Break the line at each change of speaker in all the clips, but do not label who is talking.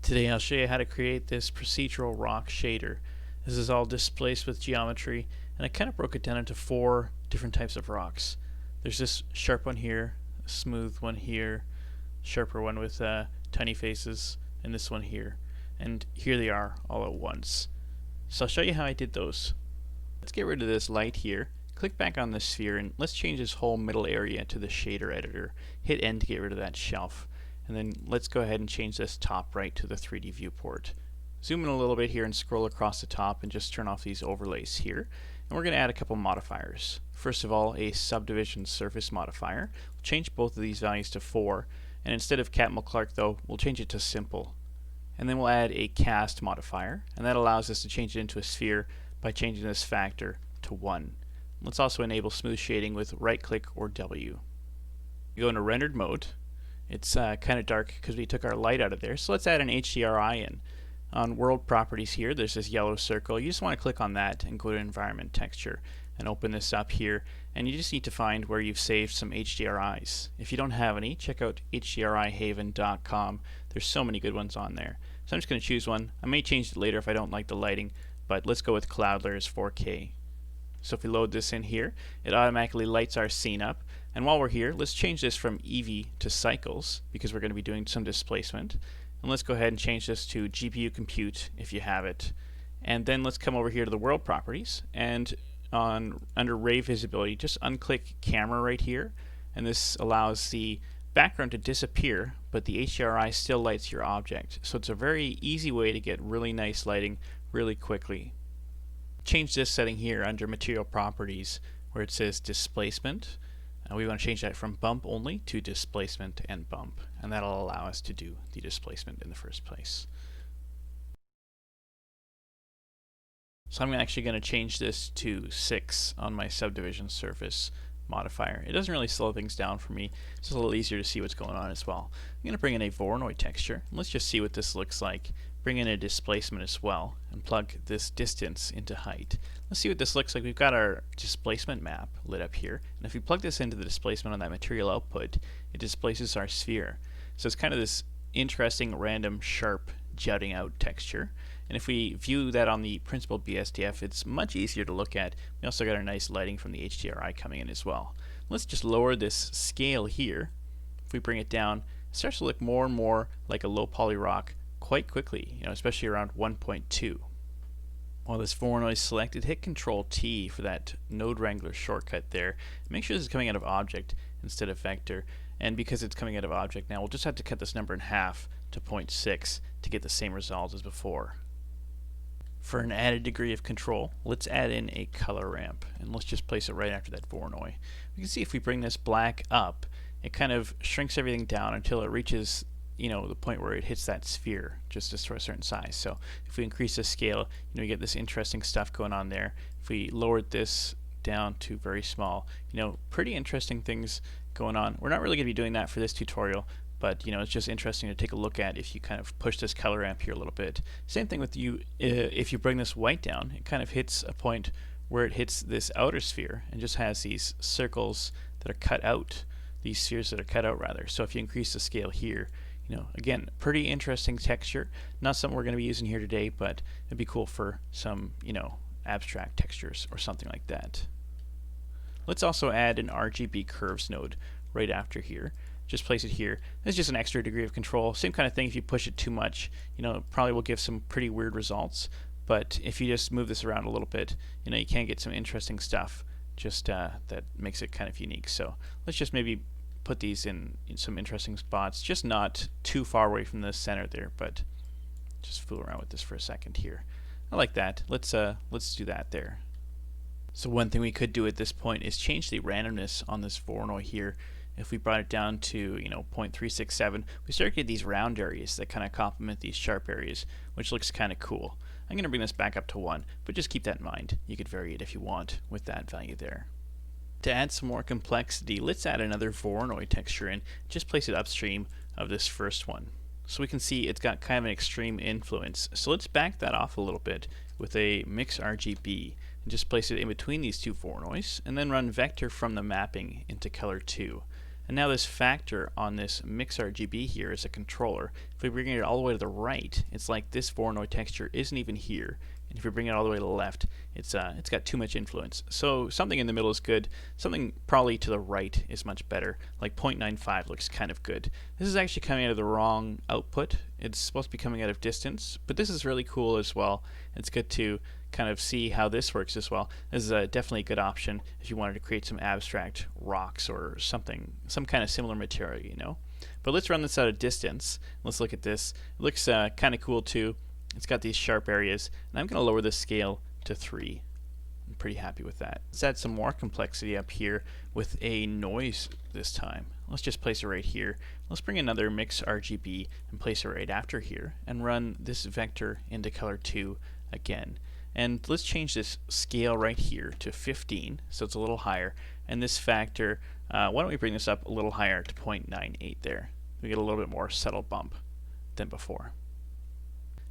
Today I'll show you how to create this procedural rock shader. This is all displaced with geometry, and I kind of broke it down into 4 different types of rocks. There's this sharp one here, a smooth one here, sharper one with tiny faces, and this one here. And here they are all at once. So I'll show you how I did those. Let's get rid of this light here. Click back on the sphere and let's change this whole middle area to the shader editor. Hit N to get rid of that shelf. And then let's go ahead and change this top right to the 3D viewport. Zoom in a little bit here and scroll across the top and just turn off these overlays here. And we're going to add a couple modifiers. First of all, a subdivision surface modifier. We'll change both of these values to 4. And instead of Catmull Clark though, we'll change it to simple. And then we'll add a cast modifier. And that allows us to change it into a sphere by changing this factor to 1. Let's also enable smooth shading with right click or W. You go into rendered mode. It's kind of dark because we took our light out of there, so let's add an HDRI in. On world properties here, there's this yellow circle. You just want to click on that and go to environment texture and open this up here, and you just need to find where you've saved some HDRIs. If you don't have any, check out hdrihaven.com. There's so many good ones on there. So I'm just going to choose one. I may change it later if I don't like the lighting, but let's go with Cloud Layers 4K. So if we load this in here, it automatically lights our scene up. And while we're here, let's change this from Eevee to cycles because we're going to be doing some displacement. And let's go ahead and change this to GPU compute if you have it. And then let's come over here to the world properties, and under ray visibility, just unclick camera right here, and this allows the background to disappear, but the HDRI still lights your object. So it's a very easy way to get really nice lighting really quickly. Change this setting here under material properties where it says displacement. We want to change that from bump only to displacement and bump, and that'll allow us to do the displacement in the first place. So I'm actually going to change this to 6 on my subdivision surface modifier. It doesn't really slow things down for me. It's a little easier to see what's going on as well. I'm going to bring in a Voronoi texture. Let's just see what this looks like. Bring in a displacement as well and plug this distance into height. Let's see what this looks like. We've got our displacement map lit up here, and if we plug this into the displacement on that material output, it displaces our sphere. So it's kind of this interesting random sharp jutting out texture. And if we view that on the principled BSDF, it's much easier to look at. We also got our nice lighting from the HDRI coming in as well. Let's just lower this scale here. If we bring it down, it starts to look more and more like a low poly rock quite quickly, especially around 1.2. While this Voronoi is selected, hit Control T for that Node Wrangler shortcut there. Make sure this is coming out of object instead of vector, and because it's coming out of object now, we'll just have to cut this number in half to 0.6 to get the same result as before. For an added degree of control, let's add in a color ramp, and let's just place it right after that Voronoi. We can see if we bring this black up, it kind of shrinks everything down until it reaches the point where it hits that sphere just to a certain size. So if we increase the scale, you get this interesting stuff going on there. If we lowered this down to very small, pretty interesting things going on. We're not really going to be doing that for this tutorial, but it's just interesting to take a look at if you kind of push this color ramp here a little bit. Same thing with you, if you bring this white down, it kind of hits a point where it hits this outer sphere and just has these circles that are cut out, these spheres that are cut out rather. So if you increase the scale here, again, pretty interesting texture. Not something we're going to be using here today, but it'd be cool for some, abstract textures or something like that. Let's also add an RGB curves node right after here. Just place it here. This is just an extra degree of control. Same kind of thing. If you push it too much, it probably will give some pretty weird results. But if you just move this around a little bit, you can get some interesting stuff. Just that makes it kind of unique. So let's just maybe put these in some interesting spots, just not too far away from the center there, but just fool around with this for a second here. I like that. Let's do that there. So one thing we could do at this point is change the randomness on this Voronoi here. If we brought it down to 0.367, we start to get these round areas that kind of complement these sharp areas, which looks kind of cool. I'm going to bring this back up to 1, but just keep that in mind. You could vary it if you want with that value there. To add some more complexity, let's add another Voronoi texture in. Just place it upstream of this first one. So we can see it's got kind of an extreme influence. So let's back that off a little bit with a mix RGB and just place it in between these two Voronois, and then run vector from the mapping into color 2. And now this factor on this mix RGB here is a controller. If we bring it all the way to the right, it's like this Voronoi texture isn't even here. And if we bring it all the way to the left, it's got too much influence. So something in the middle is good. Something probably to the right is much better. Like 0.95 looks kind of good. This is actually coming out of the wrong output. It's supposed to be coming out of distance, but this is really cool as well. It's good to kind of see how this works as well. This is definitely a good option if you wanted to create some abstract rocks or something, some kind of similar material, you know. But let's run this out of distance. Let's look at this. It looks kind of cool too. It's got these sharp areas, and I'm going to lower the scale to 3. I'm pretty happy with that. Let's add some more complexity up here with a noise this time. Let's just place it right here. Let's bring another mix RGB and place it right after here, and run this vector into color 2 again. And let's change this scale right here to 15, so it's a little higher. And this factor, why don't we bring this up a little higher to 0.98 there. We get a little bit more subtle bump than before.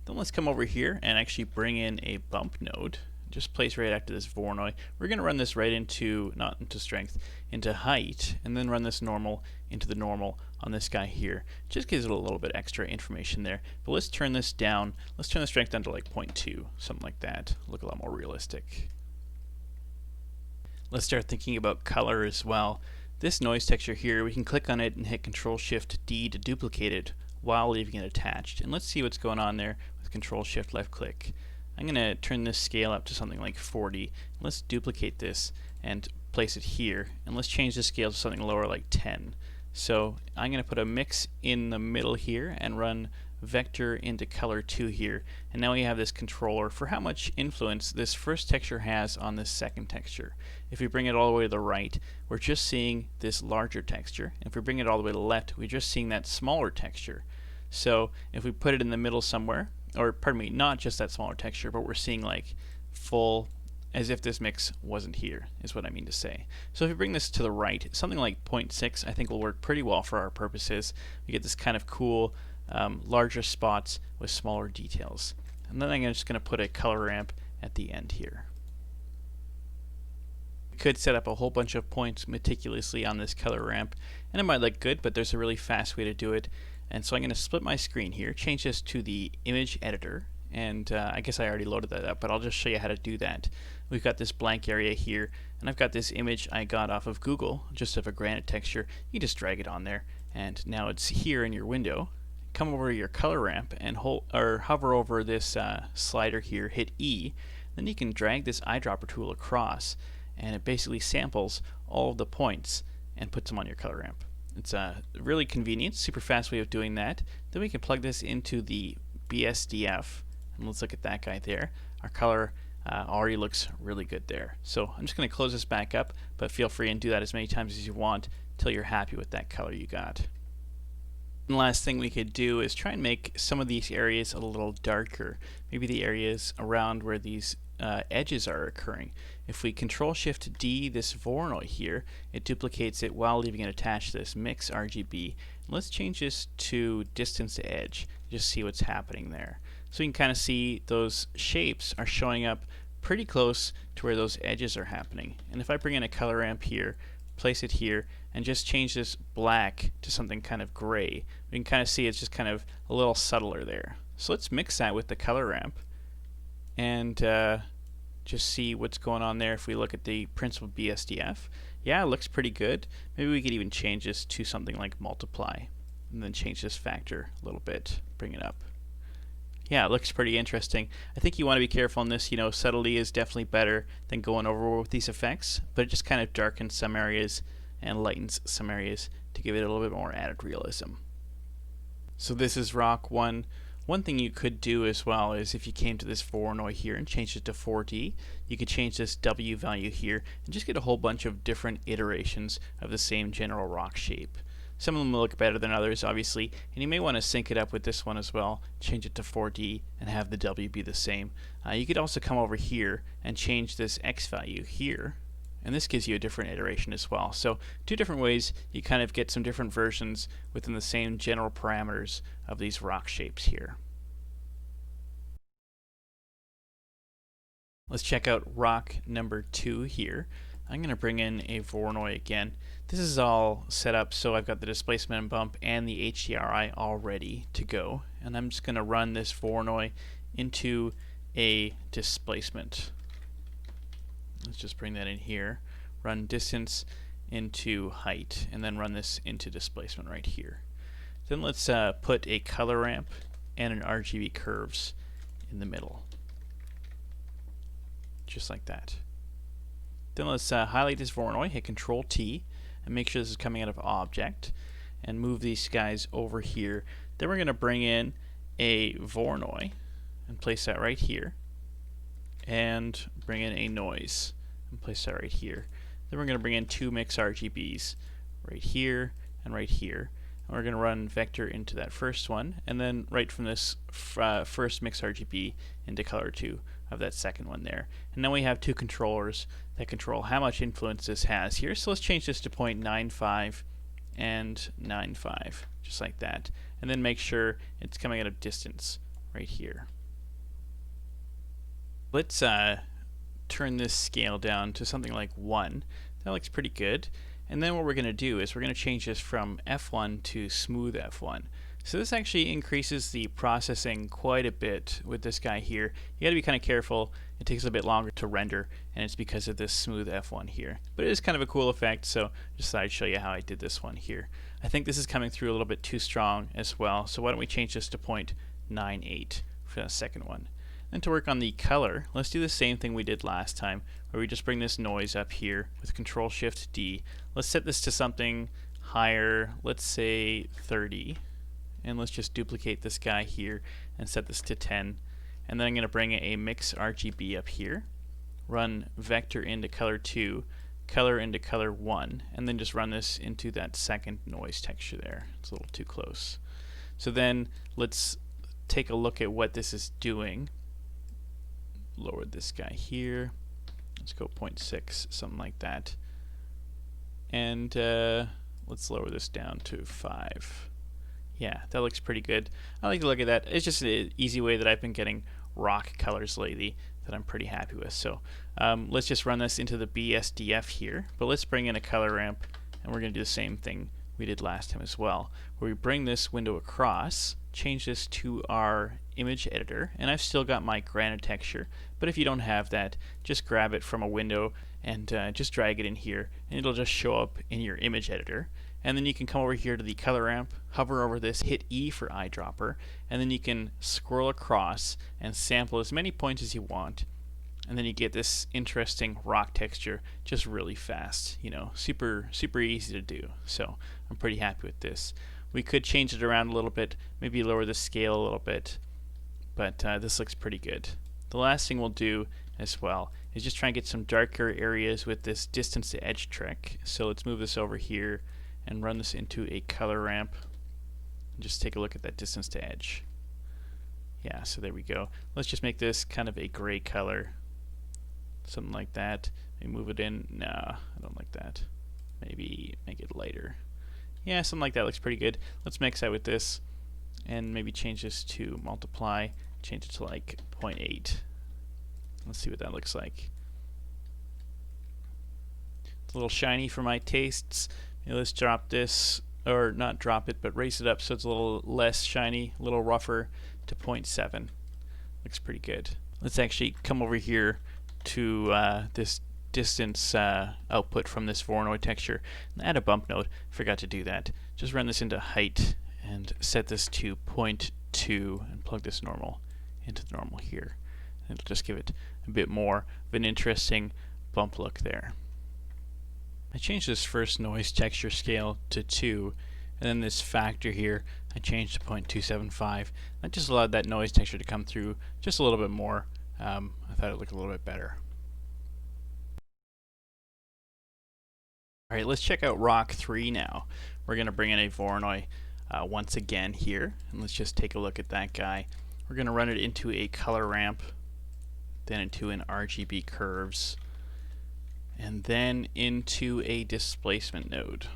Then let's come over here and actually bring in a bump node. Just place right after this Voronoi. We're going to run this right into, not into strength, into height, and then run this normal into the normal on this guy here. Just gives it a little bit extra information there. But let's turn this down. Let's turn the strength down to like 0.2, something like that. Look a lot more realistic. Let's start thinking about color as well. This noise texture here, we can click on it and hit Control-Shift-D to duplicate it while leaving it attached. And let's see what's going on there with Control-Shift left click. I'm going to turn this scale up to something like 40. Let's duplicate this and place it here. And let's change the scale to something lower like 10. So I'm going to put a mix in the middle here and run vector into color 2 here. And now we have this controller for how much influence this first texture has on this second texture. If we bring it all the way to the right, we're just seeing this larger texture. If we bring it all the way to the left, we're just seeing that smaller texture. So if we put it in the middle somewhere, or pardon me, not just that smaller texture, but we're seeing like full, as if this mix wasn't here, is what I mean to say. So if we bring this to the right, something like 0.6 I think will work pretty well for our purposes. We get this kind of cool larger spots with smaller details. And then I'm just going to put a color ramp at the end here. We could set up a whole bunch of points meticulously on this color ramp, and it might look good, but there's a really fast way to do it. And so I'm going to split my screen here, change this to the image editor, and I guess I already loaded that up, but I'll just show you how to do that. We've got this blank area here, and I've got this image I got off of Google, just of a granite texture. You just drag it on there, and now it's here in your window. Come over to your color ramp and hover over this slider here, hit E, then you can drag this eyedropper tool across, and it basically samples all of the points and puts them on your color ramp. It's a really convenient, super fast way of doing that. Then we can plug this into the BSDF, and let's look at that guy there. Our color already looks really good there. So I'm just going to close this back up, but feel free and do that as many times as you want till you're happy with that color you got. And the last thing we could do is try and make some of these areas a little darker. Maybe the areas around where these edges are occurring. If we Control-Shift-D this Voronoi here, it duplicates it while leaving it attached to this mix RGB. Let's change this to distance to edge, just see what's happening there. So you can kind of see those shapes are showing up pretty close to where those edges are happening. And if I bring in a color ramp here, place it here, and just change this black to something kind of gray, we can kind of see it's just kind of a little subtler there. So let's mix that with the color ramp and just see what's going on there. If we look at the principal BSDF, yeah, it looks pretty good. Maybe we could even change this to something like multiply, and then change this factor a little bit, bring it up. Yeah, it looks pretty interesting. I think you want to be careful on this. You know, subtlety is definitely better than going overboard with these effects, but it just kind of darkens some areas and lightens some areas to give it a little bit more added realism. So this is rock 1. One thing you could do as well is if you came to this Voronoi here and changed it to 4D, you could change this W value here and just get a whole bunch of different iterations of the same general rock shape. Some of them will look better than others, obviously, and you may want to sync it up with this one as well, change it to 4D and have the W be the same. You could also come over here and change this X value here, and this gives you a different iteration as well. So 2 different ways you kind of get some different versions within the same general parameters of these rock shapes here. Let's check out rock number 2 here. I'm going to bring in a Voronoi again. This is all set up so I've got the displacement and bump and the HDRI all ready to go. And I'm just going to run this Voronoi into a displacement. Let's just bring that in here. Run distance into height, and then run this into displacement right here. Then let's put a color ramp and an RGB curves in the middle. Just like that. Then let's highlight this Voronoi, hit Control T, and make sure this is coming out of Object, and move these guys over here. Then we're going to bring in a Voronoi and place that right here, and bring in a noise and place that right here. Then we're going to bring in two mix RGBs right here and right here. And we're going to run vector into that first one, and then right from this first mix RGB into color 2 of that second one there. And then we have two controllers that control how much influence this has here. So let's change this to 0.95 and 95, just like that. And then make sure it's coming out of distance right here. Let's turn this scale down to something like 1. That looks pretty good. And then what we're going to do is we're going to change this from F1 to smooth F1. So this actually increases the processing quite a bit with this guy here. You got to be kind of careful. It takes a bit longer to render, and it's because of this smooth F1 here. But it is kind of a cool effect, so I just thought I'd show you how I did this one here. I think this is coming through a little bit too strong as well, so why don't we change this to 0.98 for the second one. Then to work on the color, let's do the same thing we did last time, where we just bring this noise up here with Control-Shift-D. Let's set this to something higher, let's say 30. And let's just duplicate this guy here and set this to 10. And then I'm going to bring a mix RGB up here, run vector into color 2, color into color 1, and then just run this into that second noise texture there. It's a little too close. So then let's take a look at what this is doing. Lower this guy here. Let's go 0.6, something like that. And let's lower this down to 5. Yeah, that looks pretty good. I like to look at that. It's just an easy way that I've been getting rock colors lately that I'm pretty happy with. So let's just run this into the BSDF here, but let's bring in a color ramp, and we're going to do the same thing we did last time as well, where we bring this window across, change this to our image editor, and I've still got my granite texture, but if you don't have that, just grab it from a window and just drag it in here, and it'll just show up in your image editor. And then you can come over here to the color ramp, hover over this, hit E for eyedropper, and then you can scroll across and sample as many points as you want. And then you get this interesting rock texture just really fast. You know, super easy to do. So I'm pretty happy with this. We could change it around a little bit, maybe lower the scale a little bit, but this looks pretty good. The last thing we'll do as well is just try and get some darker areas with this distance to edge trick. So let's move this over here and run this into a color ramp. And just take a look at that distance to edge. Yeah, so there we go. Let's just make this kind of a gray color. Something like that. Maybe move it in. Nah, I don't like that. Maybe make it lighter. Yeah, something like that looks pretty good. Let's mix that with this and maybe change this to multiply. Change it to like 0.8. Let's see what that looks like. It's a little shiny for my tastes. Maybe let's drop this, or not drop it, but raise it up so it's a little less shiny, a little rougher, to 0.7. Looks pretty good. Let's actually come over here to this distance output from this Voronoi texture and add a bump node. Forgot to do that. Just run this into height and set this to 0.2 and plug this normal into the normal here. And it'll just give it a bit more of an interesting bump look there. I changed this first noise texture scale to 2, and then this factor here I changed to 0.275. That just allowed that noise texture to come through just a little bit more. I thought it looked a little bit better. Alright, let's check out Rock 3 now. We're going to bring in a Voronoi once again here, and let's just take a look at that guy. We're going to run it into a color ramp, then into an RGB curves, and then into a displacement node.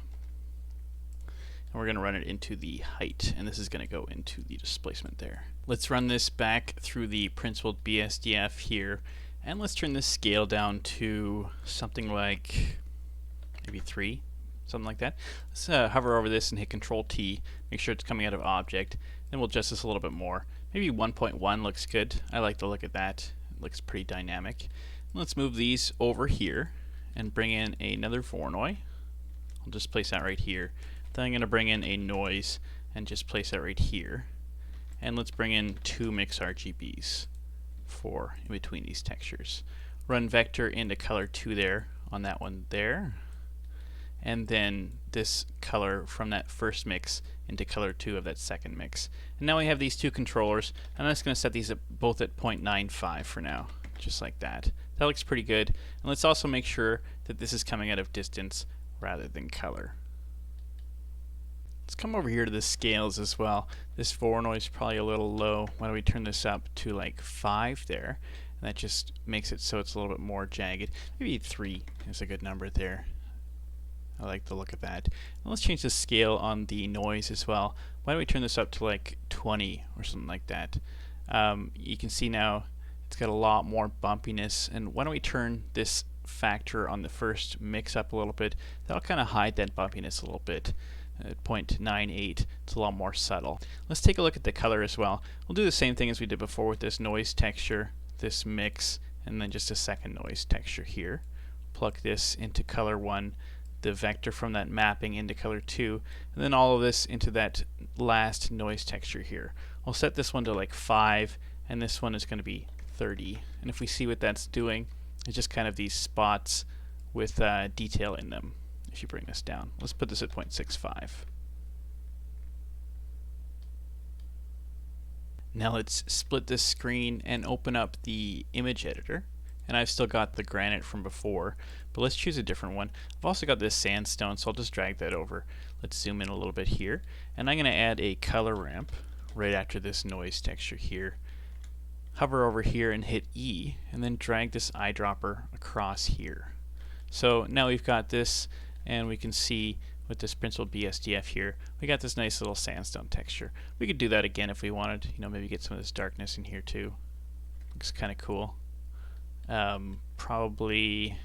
And we're going to run it into the height, and this is going to go into the displacement there. Let's run this back through the principled BSDF here, And let's turn this scale down to something like maybe 3, something like that. Let's hover over this and hit Control T, make sure it's coming out of Object. Then we'll adjust this a little bit more. Maybe 1.1 looks good. I like the look of that. It looks pretty dynamic. Let's move these over here and bring in another Voronoi. I'll just place that right here. Then I'm going to bring in a noise and just place that right here. And let's bring in 2 mix RGBs for in between these textures. Run vector into color 2 there on that one there. And then this color from that first mix into color 2 of that second mix. And now we have these 2 controllers. I'm just going to set these both at 0.95 for now, just like that. That looks pretty good. And let's also make sure that this is coming out of distance rather than color. Let's come over here to the scales as well. This Voronoi is probably a little low. Why don't we turn this up to like 5 there? And that just makes it so it's a little bit more jagged. Maybe 3 is a good number there. I like the look of that. And let's change the scale on the noise as well. Why don't we turn this up to like 20 or something like that? You can see now it's got a lot more bumpiness. And why don't we turn this factor on the first mix up a little bit? That'll kind of hide that bumpiness a little bit. At 0.98, it's a lot more subtle. Let's take a look at the color as well. We'll do the same thing as we did before with this noise texture, this mix, and then just a second noise texture here. Plug this into color 1, the vector from that mapping into color 2, and then all of this into that last noise texture here. We'll set this one to like 5, and this one is going to be 30. And if we see what that's doing, it's just kind of these spots with detail in them. If you bring this down, let's put this at 0.65. Now let's split this screen and open up the image editor. And I've still got the granite from before, but let's choose a different one. I've also got this sandstone, so I'll just drag that over. Let's zoom in a little bit here, and I'm going to add a color ramp right after this noise texture here. Hover over here and hit E, and then drag this eyedropper across here. So now we've got this, and we can see with this Principled BSDF here, we got this nice little sandstone texture. We could do that again if we wanted, maybe get some of this darkness in here too. Looks kind of cool. Probably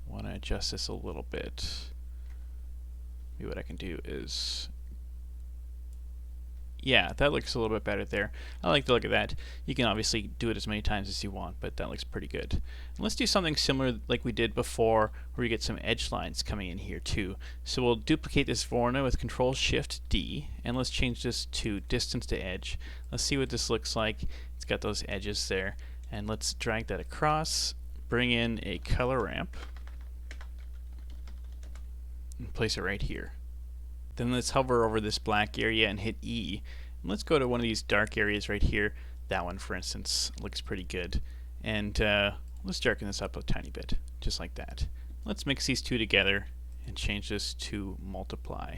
want to adjust this a little bit. Maybe what I can do is, yeah, that looks a little bit better there. I like the look of that. You can obviously do it as many times as you want, but that looks pretty good. And let's do something similar like we did before, where we get some edge lines coming in here too. So we'll duplicate this Voronoi with Control-Shift-D, and let's change this to distance to edge. Let's see what this looks like. It's got those edges there. And let's drag that across, bring in a color ramp, and place it right here. Then let's hover over this black area and hit E. And let's go to one of these dark areas right here. That one, for instance, looks pretty good. And let's darken this up a tiny bit, just like that. Let's mix these 2 together and change this to multiply.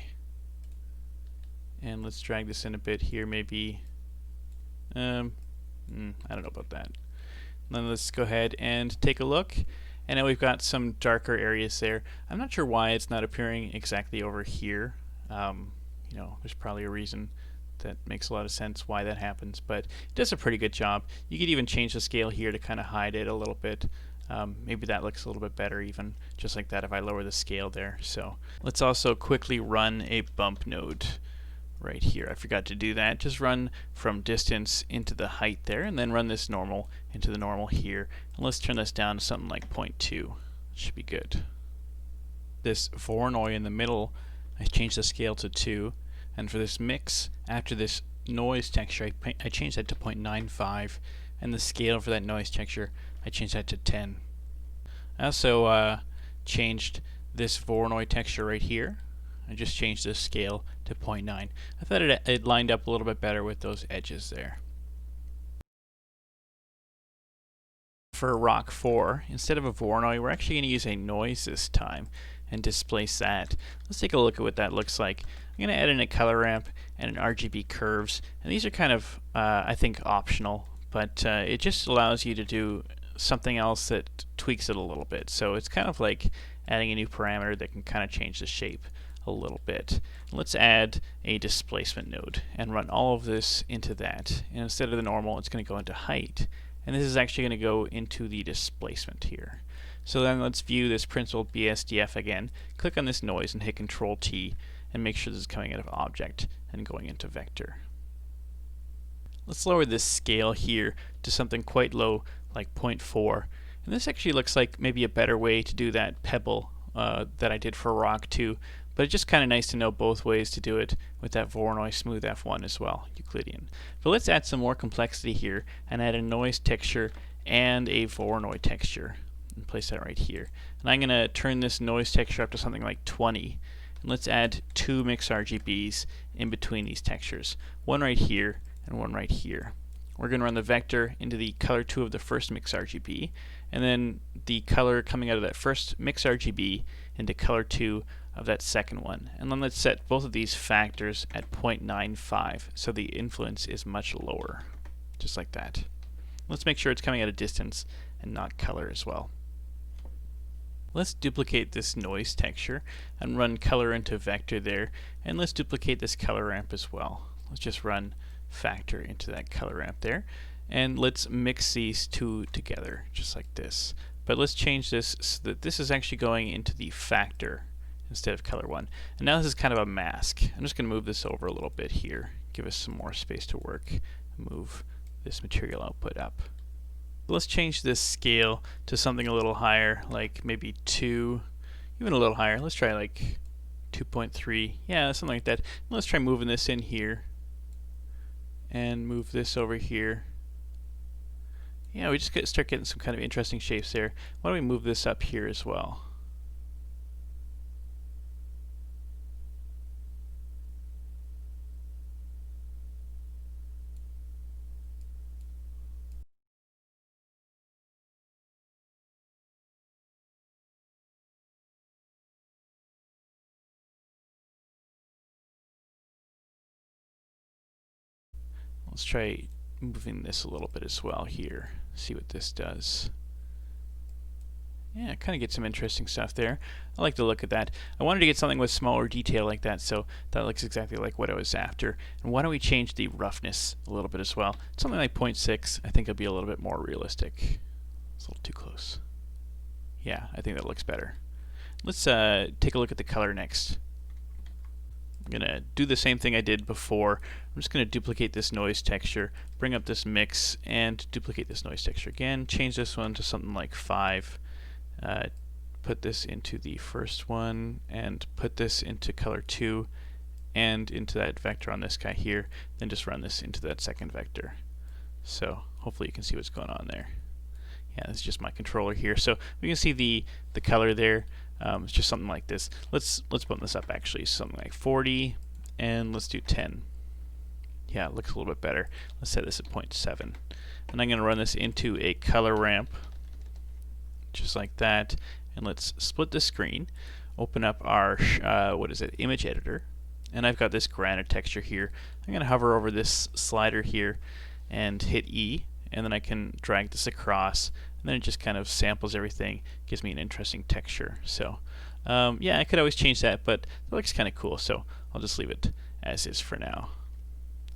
And let's drag this in a bit here, maybe. I don't know about that. Then let's go ahead and take a look. And now we've got some darker areas there. I'm not sure why it's not appearing exactly over here. There's probably a reason that makes a lot of sense why that happens, but it does a pretty good job. You could even change the scale here to kind of hide it a little bit. Maybe that looks a little bit better even, just like that if I lower the scale there. So let's also quickly run a bump node right here. I forgot to do that. Just run from distance into the height there, and then run this normal into the normal here. And let's turn this down to something like 0.2. Should be good. This Voronoi in the middle, I changed the scale to 2, and for this mix, after this noise texture, I changed that to 0.95, and the scale for that noise texture, I changed that to 10. I also changed this Voronoi texture right here. I just changed the scale to 0.9. I thought it lined up a little bit better with those edges there. For Rock 4, instead of a Voronoi, we're actually going to use a noise this time and displace that. Let's take a look at what that looks like. I'm going to add in a color ramp and an RGB curves, and these are kind of, I think, optional, but it just allows you to do something else that tweaks it a little bit. So it's kind of like adding a new parameter that can kind of change the shape a little bit. Let's add a displacement node and run all of this into that. And instead of the normal, it's going to go into height. and this is actually going to go into the displacement here. So then let's view this principled BSDF again. Click on this noise and hit Control T and make sure this is coming out of object and going into vector. Let's lower this scale here to something quite low, like 0.4. And this actually looks like maybe a better way to do that pebble that I did for rock too. But it's just kind of nice to know both ways to do it with that Voronoi Smooth F1 as well, Euclidean. But let's add some more complexity here and add a noise texture and a Voronoi texture. And place that right here. And I'm going to turn this noise texture up to something like 20. And let's add 2 mix RGBs in between these textures. One right here and one right here. We're going to run the vector into the color 2 of the first mix RGB, and then the color coming out of that first mix RGB into color 2 of that second one. And then let's set both of these factors at 0.95 so the influence is much lower. Just like that. Let's make sure it's coming at a distance and not color as well. Let's duplicate this noise texture and run color into vector there, and let's duplicate this color ramp as well. Let's just run factor into that color ramp there, and let's mix these two together just like this. But let's change this so that this is actually going into the factor instead of color 1. And now this is kind of a mask. I'm just going to move this over a little bit here, give us some more space to work, move this material output up. Let's change this scale to something a little higher, like maybe 2, even a little higher. Let's try like 2.3, yeah, something like that. And let's try moving this in here and move this over here. Yeah, we just start getting some kind of interesting shapes there. Why don't we move this up here as well? Let's try moving this a little bit as well here. See what this does. Yeah, kind of get some interesting stuff there. I like the look of that. I wanted to get something with smaller detail like that, so that looks exactly like what I was after. And why don't we change the roughness a little bit as well? Something like 0.6, I think it'll be a little bit more realistic. It's a little too close. Yeah, I think that looks better. Let's take a look at the color next. I'm going to do the same thing I did before. I'm just going to duplicate this noise texture, bring up this mix, and duplicate this noise texture again. Change this one to something like 5. Put this into the first one, and put this into color 2, and into that vector on this guy here. Then just run this into that second vector. So hopefully you can see what's going on there. Yeah, this is just my controller here. So we can see the color there. It's just something like this. Let's bump this up actually, something like 40, and let's do 10. Yeah, it looks a little bit better. Let's set this at 0.7. And I'm going to run this into a color ramp, just like that. And let's split the screen, open up our image editor, and I've got this granite texture here. I'm going to hover over this slider here and hit E, and then I can drag this across, and then it just kind of samples everything, gives me an interesting texture. So yeah, I could always change that, but it looks kind of cool, so I'll just leave it as is for now.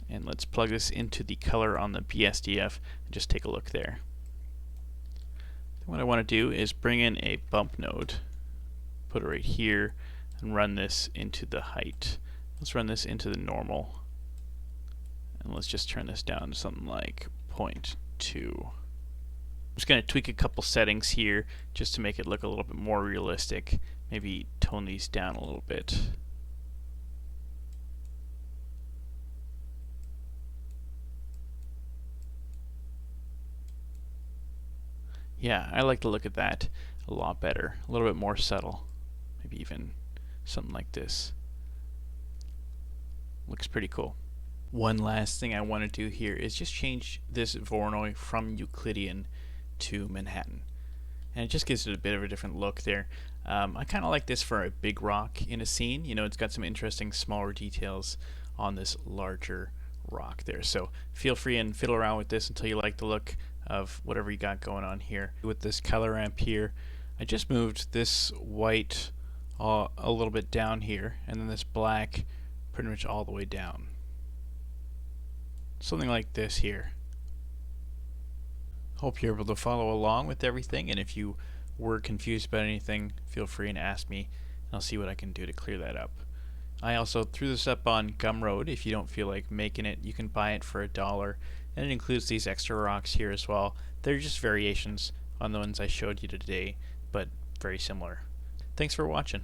And let's plug this into the color on the BSDF and just take a look there. What I want to do is bring in a bump node, put it right here, and run this into the height. Let's run this into the normal, and let's just turn this down to something like 0.2. I'm just going to tweak a couple settings here just to make it look a little bit more realistic. Maybe tone these down a little bit. Yeah, I like the look of that a lot better. A little bit more subtle. Maybe even something like this. Looks pretty cool. One last thing I want to do here is just change this Voronoi from Euclidean to Manhattan. And it just gives it a bit of a different look there. I kind of like this for a big rock in a scene. You know, it's got some interesting smaller details on this larger rock there. So feel free and fiddle around with this until you like the look of whatever you got going on here. With this color ramp here, I just moved this white a little bit down here, and then this black pretty much all the way down. Something like this here. Hope you're able to follow along with everything, and if you were confused about anything, feel free and ask me, and I'll see what I can do to clear that up. I also threw this up on Gumroad. If you don't feel like making it, you can buy it for $1, and it includes these extra rocks here as well. They're just variations on the ones I showed you today, but very similar. Thanks for watching.